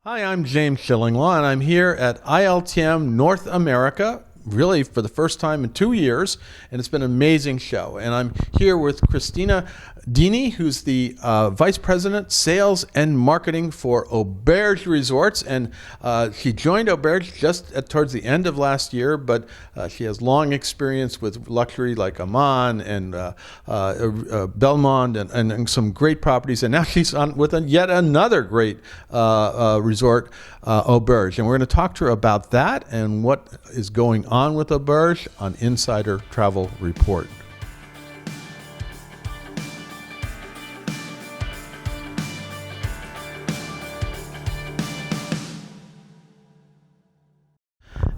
Hi, I'm James Shillinglaw, and I'm here at ILTM North America, really for the first time in 2 years, and it's been an amazing show. And I'm here with Christina Dini, who's the Vice President, Sales and Marketing for Auberge Resorts, and she joined Auberge just towards the end of last year, but she has long experience with luxury like Amman and Belmond and some great properties, and now she's on with yet another great resort, Auberge, and we're going to talk to her about that and what is going on with Auberge on Insider Travel Report.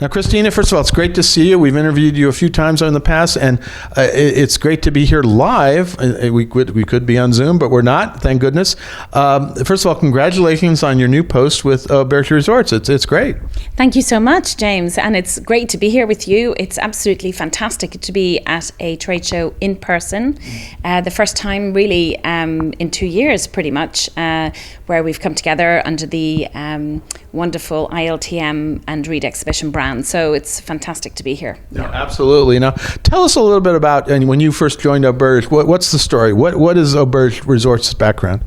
Now, Christina, first of all, it's great to see you. We've interviewed you a few times in the past, and it's great to be here live. We could be on Zoom, but we're not, thank goodness. First of all, congratulations on your new post with Auberge Resorts. It's great. Thank you so much, James, and it's great to be here with you. It's absolutely fantastic to be at a trade show in person. The first time really in 2 years, pretty much, where we've come together under the wonderful ILTM and Reed exhibition brand. So it's fantastic to be here. Yeah, absolutely. Now, tell us a little bit about, and when you first joined Auberge, what's the story? What is Auberge Resorts' background?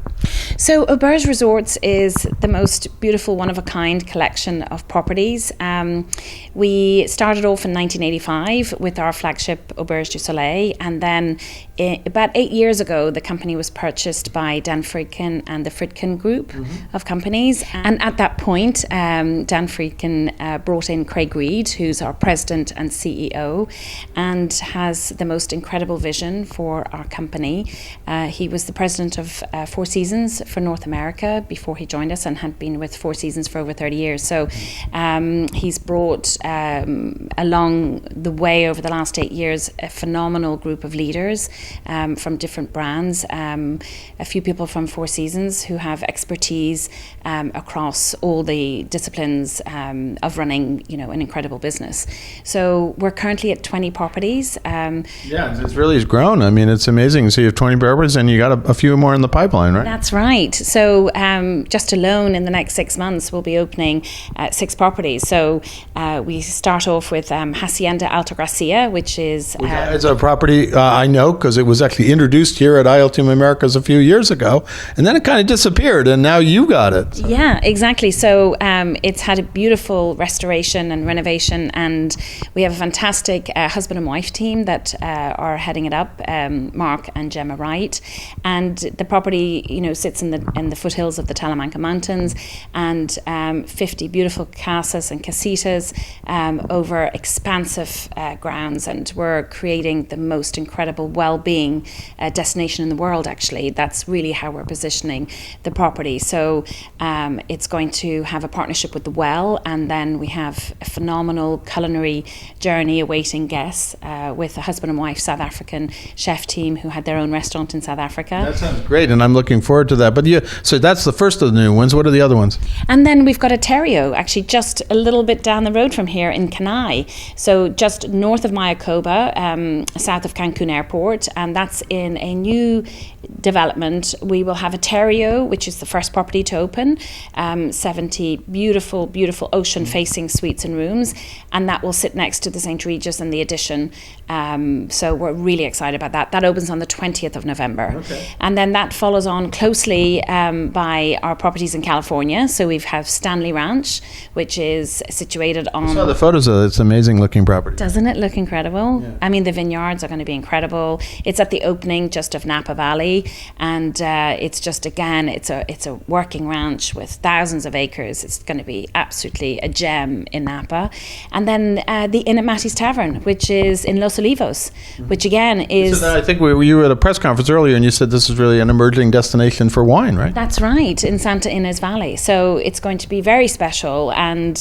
So Auberge Resorts is the most beautiful, one-of-a-kind collection of properties. We started off in 1985 with our flagship Auberge du Soleil, and then about 8 years ago, the company was purchased by Dan Friedkin and the Friedkin Group of companies. And at that point, Dan Friedkin brought in Craig Reed, who's our president and CEO, and has the most incredible vision for our company. He was the president of Four Seasons for North America before he joined us, and had been with Four Seasons for over 30 years. So he's brought along the way over the last 8 years a phenomenal group of leaders from different brands, a few people from Four Seasons who have expertise across all the disciplines of running, an incredible business. So we're currently at 20 properties. Yeah, it's really grown. I mean, it's amazing. So you have 20 properties, and you got a few more in the pipeline, right? That's right. So just alone in the next 6 months, we'll be opening 6 properties. So we start off with Hacienda Altagracia, which is... it's a property I know because it was actually introduced here at ILTM Americas a few years ago, and then it kind of disappeared, and now you got it. So. Yeah, exactly. So it's had a beautiful restoration and renovation, and we have a fantastic husband and wife team that are heading it up, Mark and Gemma Wright, and the property sits in the foothills of the Talamanca Mountains, and 50 beautiful casas and casitas over expansive grounds, and we're creating the most incredible well-being destination in the world. Actually, that's really how we're positioning the property. So it's going to have a partnership with the Well, and then we have a phenomenal culinary journey awaiting guests with a husband and wife South African chef team who had their own restaurant in South Africa. That sounds great, and I'm looking forward to that. But so that's the first of the new ones. What are the other ones? And then we've got a Terrio, actually just a little bit down the road from here in Kenai. So just north of Mayakoba, south of Cancun Airport, and that's in a new development. We will have a Terrio, which is the first property to open, 70 beautiful ocean-facing suites and rooms, and that will sit next to the St. Regis and the Addition. So we're really excited about that. That opens on the 20th of November. Okay. And then that follows on closely by our properties in California. So we have Stanley Ranch, which is situated on... I saw the photos of it. It's an amazing looking property. Doesn't it look incredible? Yeah. I mean, the vineyards are going to be incredible. It's at the opening just of Napa Valley, and it's just, again, it's a working ranch with thousands of acres. It's going to be absolutely a gem in Napa. And then the Inn at Matty's Tavern, which is in Los Olivos, which again is... So I think you were at a press conference earlier, and you said this is really an emerging destination for wine, right? That's right, in Santa Ynez Valley. So it's going to be very special. And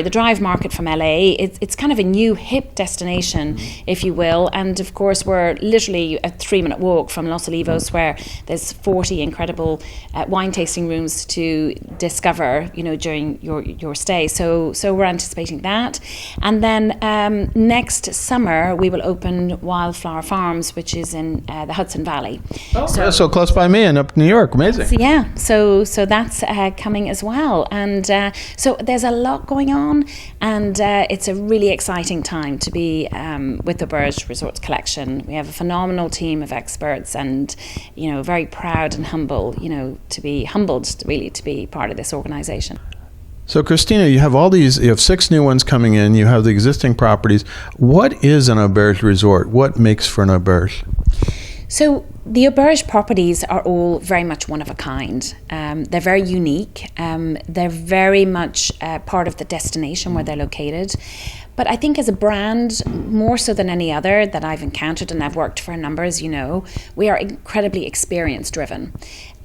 the Drive Market from LA, it's kind of a new hip destination, if you will. And of course, we're literally a 3-minute walk from Los Olivos, where there's 40 incredible wine tasting rooms to discover, during your stay. So we're anticipating that. And then next summer, we will open Wildflower Farms, which is in the Hudson Valley. So so close by me and up New York. Amazing. So that's coming as well. And so there's a lot going on, and it's a really exciting time to be with the Auberge Resorts Collection. We have a phenomenal team of experts, and very proud and humble, to be humbled really to be part of this organization. So, Christina, you have 6 new ones coming in. You have the existing properties. What is an auberge resort? What makes for an auberge? So the auberge properties are all very much one of a kind. They're very unique. They're very much part of the destination where they're located. But I think as a brand, more so than any other that I've encountered, and I've worked for a number, as you know, we are incredibly experience driven.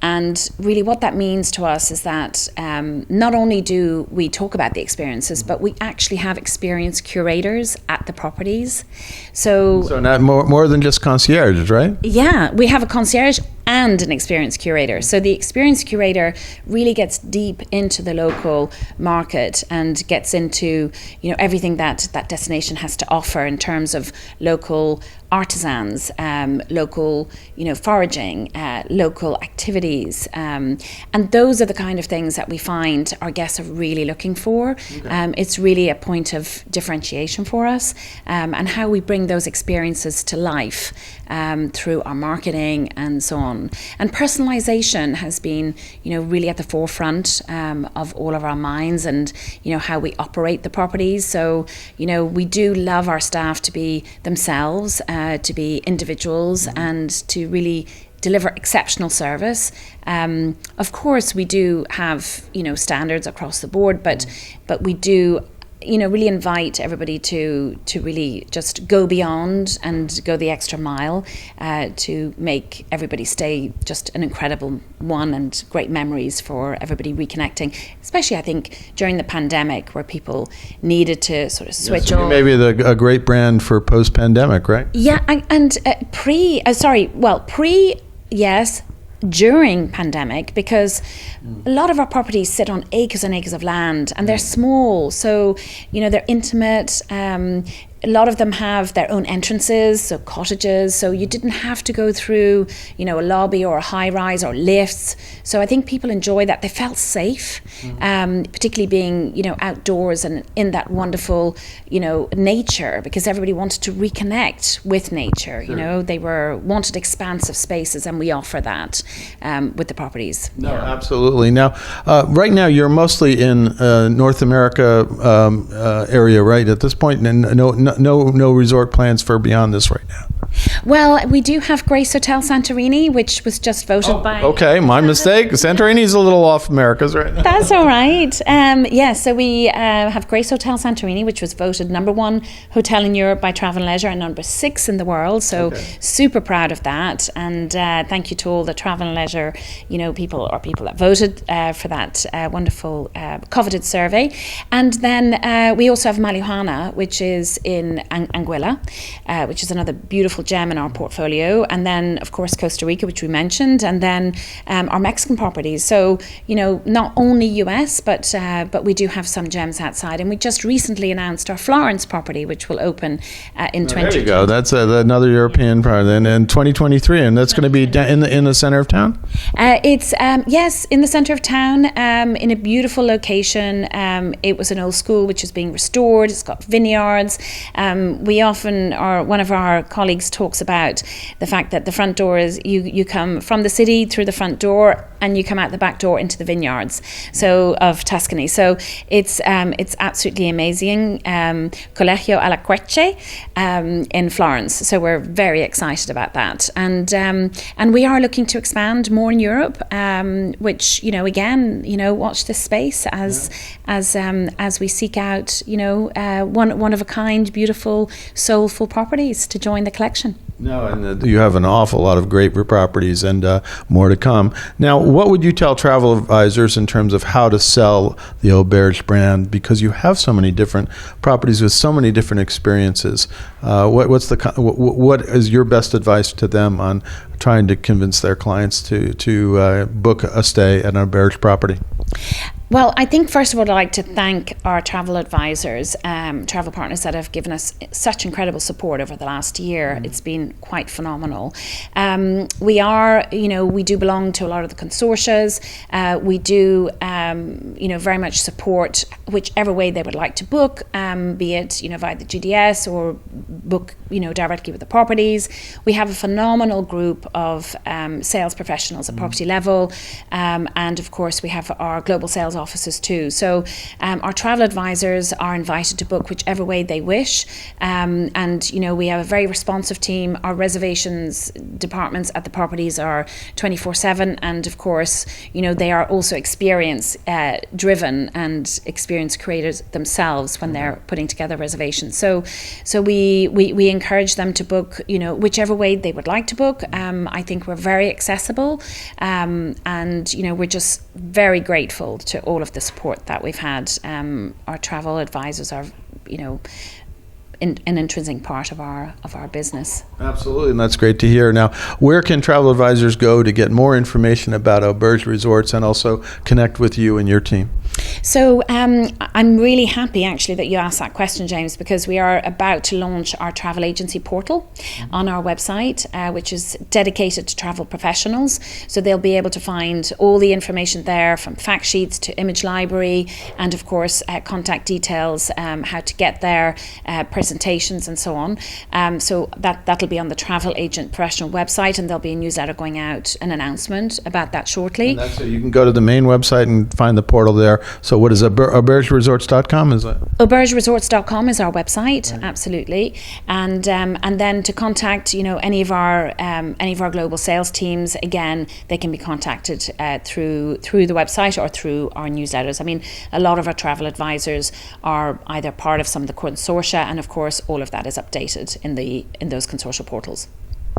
And really what that means to us is that not only do we talk about the experiences, but we actually have experience curators at the properties. So not more than just concierges, right? Yeah, we have a concierge and an experience curator. So the experience curator really gets deep into the local market and gets into everything that destination has to offer in terms of local artisans, local foraging, local activities, and those are the kind of things that we find our guests are really looking for. Okay. It's really a point of differentiation for us, and how we bring those experiences to life through our marketing and so on. And personalization has been really at the forefront of all of our minds, and how we operate the properties. So we do love our staff to be themselves, to be individuals, and to really deliver exceptional service. Of course, we do have standards across the board, but we do really invite everybody to really just go beyond and go the extra mile to make everybody stay just an incredible one, and great memories for everybody reconnecting, especially I think during the pandemic where people needed to sort of switch on. Maybe a great brand for post-pandemic, right? Yeah, and yes, during pandemic, because a lot of our properties sit on acres and acres of land, and they're small, so they're intimate. A lot of them have their own entrances, so cottages, so you didn't have to go through a lobby or a high rise or lifts. So I think people enjoy that. They felt safe, particularly being outdoors and in that wonderful nature, because everybody wanted to reconnect with nature. Sure. They wanted expansive spaces, and we offer that with the properties. No, absolutely. Now, right now you're mostly in North America area, right? At this point, and no resort plans for beyond this right now. Well, we do have Grace Hotel Santorini, which was just voted by... Okay, my mistake. Santorini's a little off America's right now. That's all right. So we have Grace Hotel Santorini, which was voted #1 hotel in Europe by Travel and Leisure and #6 in the world. So super proud of that. And thank you to all the Travel and Leisure, people that voted for that wonderful coveted survey. And then we also have Maluhana, which is in Anguilla, which is another beautiful gem in our portfolio, and then of course Costa Rica, which we mentioned, and then our Mexican properties. So not only US, but we do have some gems outside, and we just recently announced our Florence property, which will open in 2020. There you go. That's another European property, and in 2023, and that's going to be in the center of town. It's yes, in the center of town, in a beautiful location. It was an old school which is being restored. It's got vineyards. We often, one of our colleagues talks about the fact that the front door is you come from the city through the front door, and you come out the back door into the vineyards of Tuscany. So it's absolutely amazing. Collegio alla Queche in Florence. So we're very excited about that, and we are looking to expand more in Europe, which again watch this space as we seek out one of a kind, beautiful, soulful properties to join the collection. No, and you have an awful lot of great properties, and more to come. Now, what would you tell travel advisors in terms of how to sell the Auberge brand? Because you have so many different properties with so many different experiences. What is your best advice to them on trying to convince their clients to book a stay at an Auberge property? Well, I think first of all, I'd like to thank our travel advisors, travel partners that have given us such incredible support over the last year. It's been quite phenomenal. We are, we do belong to a lot of the consortias. We do, very much support whichever way they would like to book, be it, via the GDS or book, directly with the properties. We have a phenomenal group of sales professionals at property level, and of course we have our global sales offices too. So our travel advisors are invited to book whichever way they wish, and we have a very responsive team. Our reservations departments at the properties are 24/7, and of course they are also experience driven and experience creators themselves when they're putting together reservations. So we encourage them to book whichever way they would like to book. I think we're very accessible, and we're just very grateful to all of the support that we've had. Our travel advisors are an intrinsic part of our business. Absolutely, and that's great to hear. Now, where can travel advisors go to get more information about Auberge Resorts and also connect with you and your team? So I'm really happy actually that you asked that question, James, because we are about to launch our travel agency portal on our website, which is dedicated to travel professionals. So they'll be able to find all the information there, from fact sheets to image library, and of course contact details, how to get there, presentations and so on. So that'll be on the travel agent professional website, and there'll be a newsletter going out, an announcement about that shortly. And that's, so you can go to the main website and find the portal there. So what is it, aubergeresorts.com? Is that? Aubergeresorts.com is our website, right. Absolutely. And then to contact any of our global sales teams, again, they can be contacted through the website or through our newsletters. I mean, a lot of our travel advisors are either part of some of the consortia, and of course all of that is updated in those consortia portals.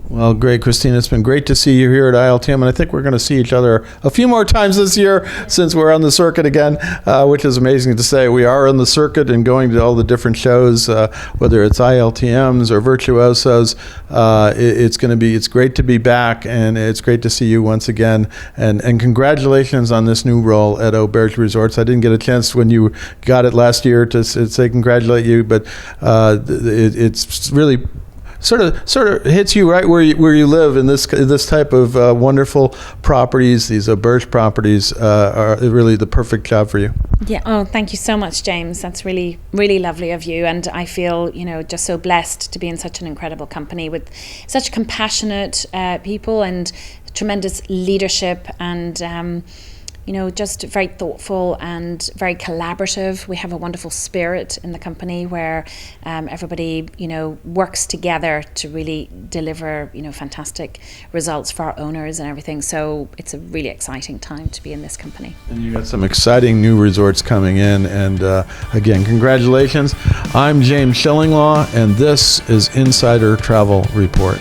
Well, great, Christina. It's been great to see you here at ILTM, and I think we're going to see each other a few more times this year since we're on the circuit again, which is amazing to say. We are on the circuit and going to all the different shows, whether it's ILTMs or Virtuosos. It's great to be back, and it's great to see you once again. And congratulations on this new role at Auberge Resorts. I didn't get a chance when you got it last year to say congratulate you, but it's really sort of hits you right where you live, in this type of wonderful properties. These Auberge properties are really the perfect job for you. Yeah. Oh, thank you so much, James. That's really, really lovely of you. And I feel, just so blessed to be in such an incredible company with such compassionate people and tremendous leadership, and just very thoughtful and very collaborative. We have a wonderful spirit in the company where everybody, works together to really deliver, fantastic results for our owners and everything. So it's a really exciting time to be in this company. And you got some exciting new resorts coming in. And again, congratulations. I'm James Shillinglaw, and this is Insider Travel Report.